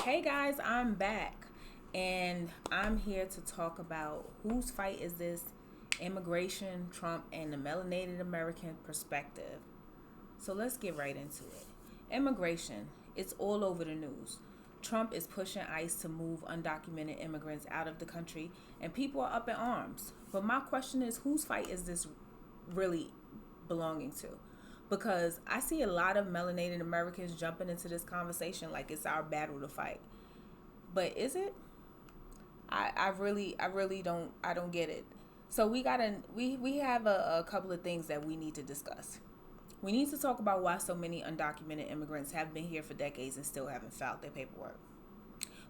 Hey guys, I'm back and I'm here to talk about whose fight is this? Immigration, Trump, and the melanated American perspective. So let's get right into it. Immigration, it's all over the news. Trump is pushing ICE to move undocumented immigrants out of the country, and people are up in arms. But my question is, whose fight is this really belonging to? Because I see a lot of melanated Americans jumping into this conversation like it's our battle to fight. But is it? I don't get it. So we have a couple of things that we need to discuss. We need to talk about why so many undocumented immigrants have been here for decades and still haven't filed their paperwork.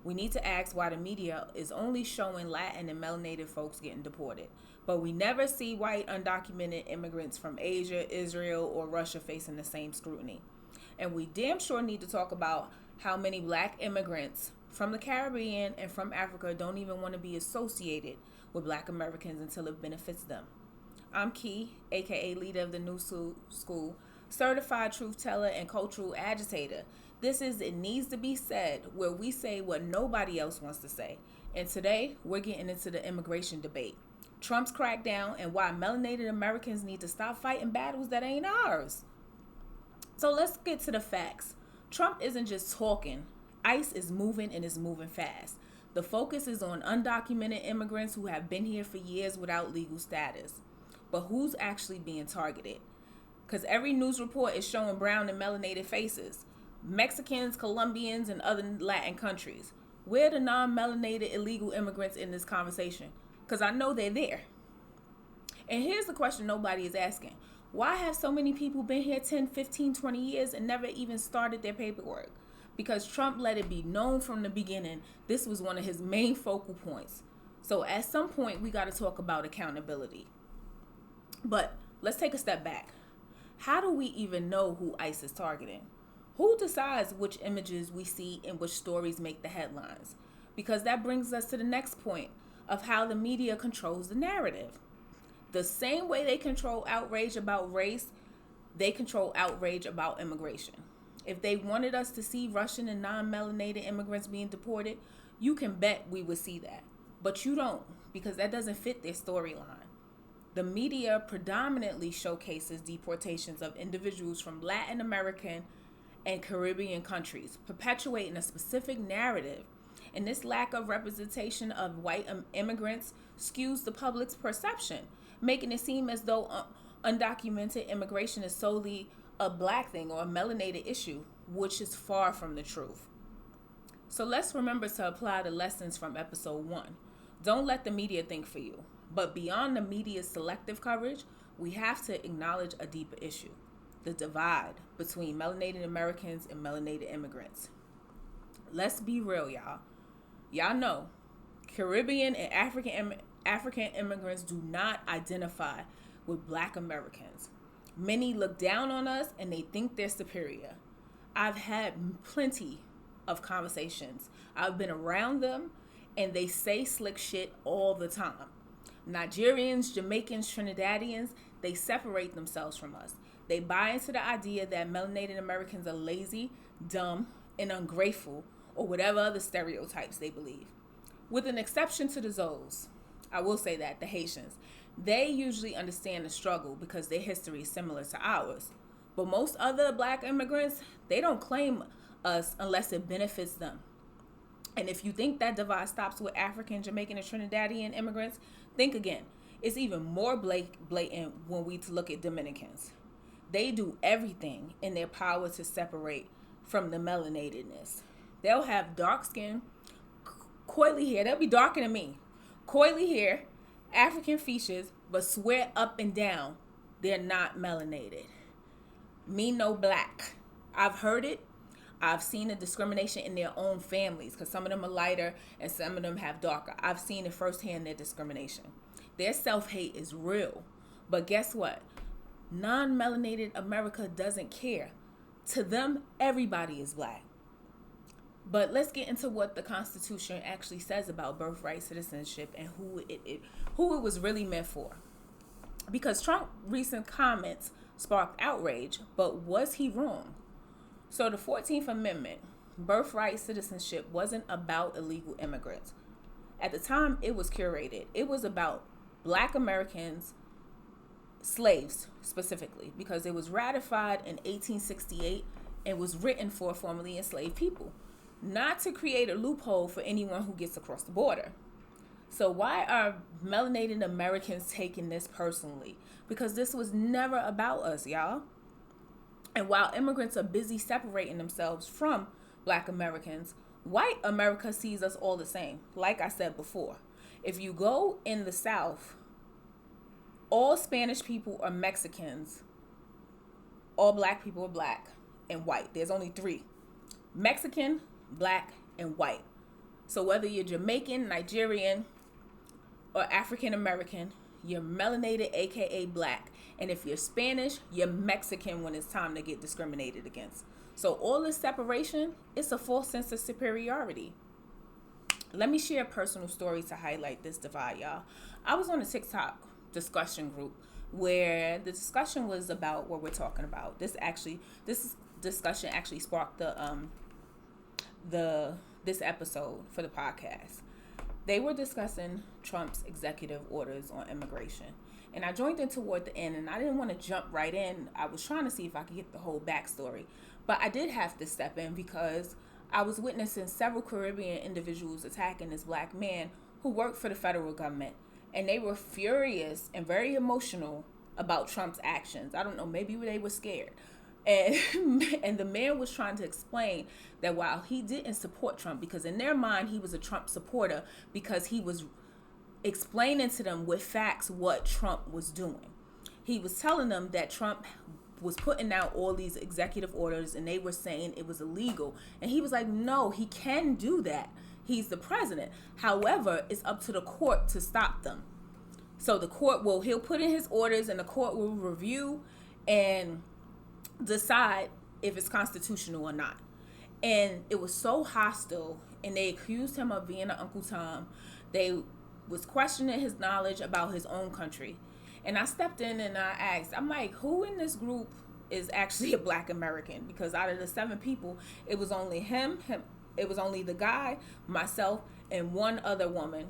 We need to ask why the media is only showing Latin and melanated folks getting deported, but we never see white undocumented immigrants from Asia, Israel, or Russia facing the same scrutiny. And we damn sure need to talk about how many black immigrants from the Caribbean and from Africa don't even want to be associated with black Americans until it benefits them. I'm Key, aka leader of the New School, certified truth teller and cultural agitator. This is It Needs to Be Said, where we say what nobody else wants to say. And today, we're getting into the immigration debate. Trump's crackdown and why melanated Americans need to stop fighting battles that ain't ours. So let's get to the facts. Trump isn't just talking. ICE is moving and is moving fast. The focus is on undocumented immigrants who have been here for years without legal status. But who's actually being targeted? Because every news report is showing brown and melanated faces. Mexicans, Colombians, and other Latin countries. Where are the non-melanated illegal immigrants in this conversation? Because I know they're there. And here's the question nobody is asking. Why have so many people been here 10, 15, 20 years and never even started their paperwork? Because Trump let it be known from the beginning this was one of his main focal points. So at some point, we got to talk about accountability. But let's take a step back. How do we even know who ICE is targeting? Who decides which images we see and which stories make the headlines? Because that brings us to the next point of how the media controls the narrative. The same way they control outrage about race, they control outrage about immigration. If they wanted us to see Russian and non-melanated immigrants being deported, you can bet we would see that. But you don't, because that doesn't fit their storyline. The media predominantly showcases deportations of individuals from Latin American and Caribbean countries, perpetuating a specific narrative. And this lack of representation of white immigrants skews the public's perception, making it seem as though undocumented immigration is solely a black thing or a melanated issue, which is far from the truth. So let's remember to apply the lessons from episode 1. Don't let the media think for you. But beyond the media's selective coverage, we have to acknowledge a deeper issue. The divide between melanated Americans and melanated immigrants. Let's be real, y'all. Y'all know Caribbean and African immigrants do not identify with black Americans. Many look down on us and they think they're superior. I've had plenty of conversations. I've been around them and they say slick shit all the time. Nigerians, Jamaicans, Trinidadians, they separate themselves from us. They buy into the idea that melanated Americans are lazy, dumb, and ungrateful, or whatever other stereotypes they believe. With an exception to the Zoes, I will say that, the Haitians, they usually understand the struggle because their history is similar to ours. But most other black immigrants, they don't claim us unless it benefits them. And if you think that divide stops with African, Jamaican, and Trinidadian immigrants, think again. It's even more blatant when we look at Dominicans. They do everything in their power to separate from the melanatedness. They'll have dark skin, coily hair. They'll be darker than me. Coily hair, African features, but swear up and down they're not melanated. Me no black. I've heard it. I've seen the discrimination in their own families because some of them are lighter and some of them have darker. I've seen it firsthand, their discrimination. Their self-hate is real. But guess what? Non-melanated America doesn't care. To them, everybody is black. But let's get into what the Constitution actually says about birthright, citizenship, and who it was really meant for. Because Trump's recent comments sparked outrage, but was he wrong? So the 14th Amendment, birthright citizenship wasn't about illegal immigrants. At the time, it was curated. It was about Black Americans, slaves specifically, because it was ratified in 1868 and was written for formerly enslaved people, not to create a loophole for anyone who gets across the border. So why are melanated Americans taking this personally? Because this was never about us, y'all. And while immigrants are busy separating themselves from Black Americans, white America sees us all the same. Like I said before, if you go in the South, all Spanish people are Mexicans, all Black people are Black and white. There's only three: Mexican, Black, and white. So whether you're Jamaican, Nigerian, or African American, you're melanated, aka Black. And if you're Spanish, you're Mexican when it's time to get discriminated against. So all this separation, it's a false sense of superiority. Let me share a personal story to highlight this divide, y'all. I was on a TikTok discussion group where the discussion was about what we're talking about. This discussion actually sparked this episode for the podcast. They were discussing Trump's executive orders on immigration. And I joined in toward the end, and I didn't want to jump right in. I was trying to see if I could get the whole backstory. But I did have to step in because I was witnessing several Caribbean individuals attacking this Black man who worked for the federal government. And they were furious and very emotional about Trump's actions. I don't know, maybe they were scared. And the man was trying to explain that while he didn't support Trump, because in their mind he was a Trump supporter, because he was explaining to them with facts what Trump was doing. He was telling them that Trump was putting out all these executive orders and they were saying it was illegal. And he was like, no, he can do that. He's the president. However, it's up to the court to stop them. So the court he'll put in his orders and the court will review and decide if it's constitutional or not. And it was so hostile, and they accused him of being an Uncle Tom. They was questioning his knowledge about his own country. And I stepped in and I asked, I'm like, who in this group is actually a Black American? Because out of the 7 people, it was only him, it was only the guy, myself, and one other woman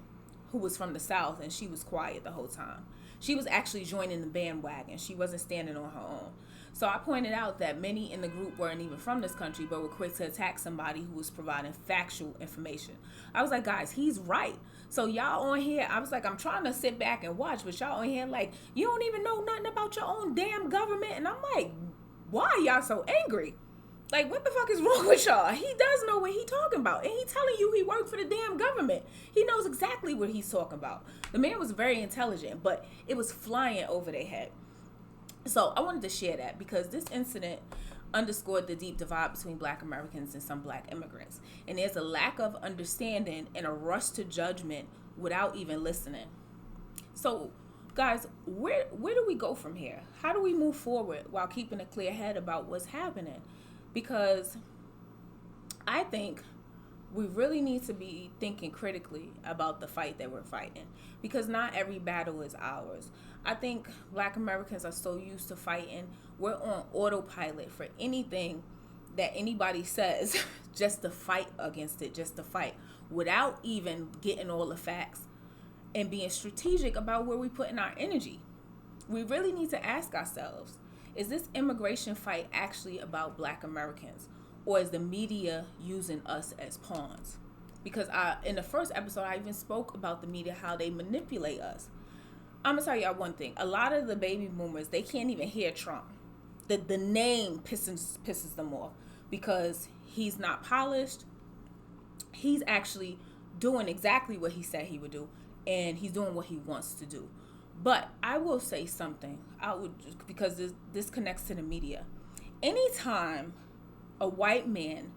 who was from the South, and she was quiet the whole time. She was actually joining the bandwagon. She wasn't standing on her own. So I pointed out that many in the group weren't even from this country, but were quick to attack somebody who was providing factual information. I was like, guys, he's right. So y'all on here, I was like, I'm trying to sit back and watch, but y'all on here like, you don't even know nothing about your own damn government. And I'm like, why y'all so angry? Like, what the fuck is wrong with y'all? He does know what he talking about. And he telling you he worked for the damn government. He knows exactly what he's talking about. The man was very intelligent, but it was flying over their head. So I wanted to share that because this incident underscored the deep divide between Black Americans and some Black immigrants. And there's a lack of understanding and a rush to judgment without even listening. So, guys, where do we go from here? How do we move forward while keeping a clear head about what's happening? Because I think we really need to be thinking critically about the fight that we're fighting, because not every battle is ours. I think Black Americans are so used to fighting, we're on autopilot for anything that anybody says, just to fight against it, just to fight, without even getting all the facts and being strategic about where we put in our energy. We really need to ask ourselves, is this immigration fight actually about Black Americans? Or is the media using us as pawns? Because in the first episode, I even spoke about the media, how they manipulate us. I'm going to tell y'all one thing. A lot of the baby boomers, they can't even hear Trump. The name pisses them off because he's not polished. He's actually doing exactly what he said he would do. And he's doing what he wants to do. But I will say something. Because this connects to the media. Anytime a white man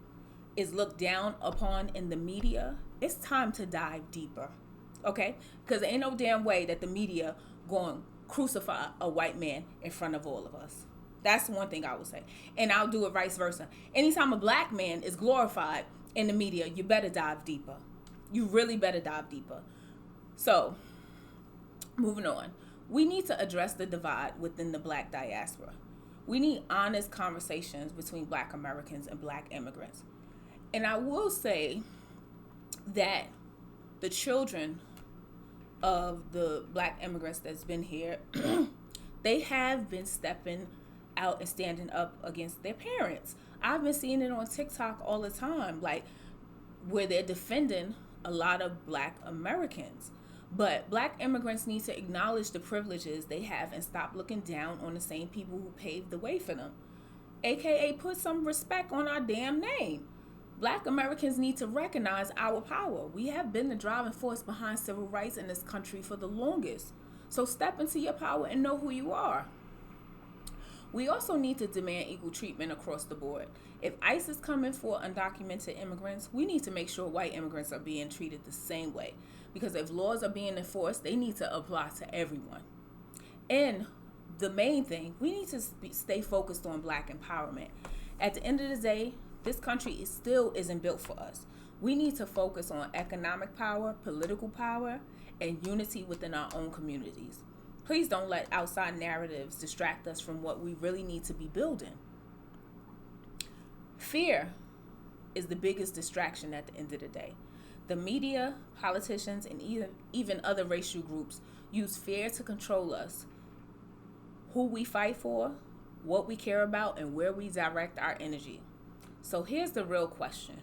is looked down upon in the media, it's time to dive deeper, okay? Because there ain't no damn way that the media going to crucify a white man in front of all of us. That's one thing I would say. And I'll do it vice versa. Anytime a Black man is glorified in the media, you better dive deeper. You really better dive deeper. So, moving on. We need to address the divide within the Black diaspora. We need honest conversations between Black Americans and Black immigrants. And I will say that the children of the black immigrants that's been here, they have been stepping out and standing up against their parents. I've been seeing it on TikTok all the time, like where they're defending a lot of black Americans. But black immigrants need to acknowledge the privileges they have and stop looking down on the same people who paved the way for them. AKA put some respect on our damn name. Black Americans need to recognize our power. We have been the driving force behind civil rights in this country for the longest. So step into your power and know who you are. We also need to demand equal treatment across the board. If ICE is coming for undocumented immigrants, we need to make sure white immigrants are being treated the same way. Because if laws are being enforced, they need to apply to everyone. And the main thing, we need to stay focused on black empowerment. At the end of the day, this country still isn't built for us. We need to focus on economic power, political power, and unity within our own communities. Please don't let outside narratives distract us from what we really need to be building. Fear is the biggest distraction at the end of the day. The media, politicians, and even other racial groups use fear to control us, who we fight for, what we care about, and where we direct our energy. So here's the real question.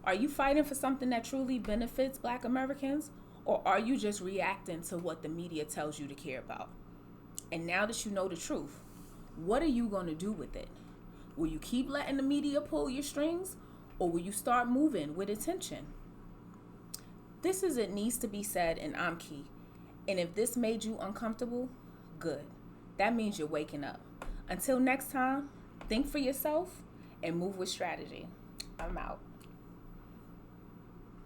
Are you fighting for something that truly benefits black Americans? Or are you just reacting to what the media tells you to care about? And now that you know the truth, what are you going to do with it? Will you keep letting the media pull your strings? Or will you start moving with intention? This is It Needs to Be Said, and I'm Key. And if this made you uncomfortable, good. That means you're waking up. Until next time, think for yourself and move with strategy. I'm out.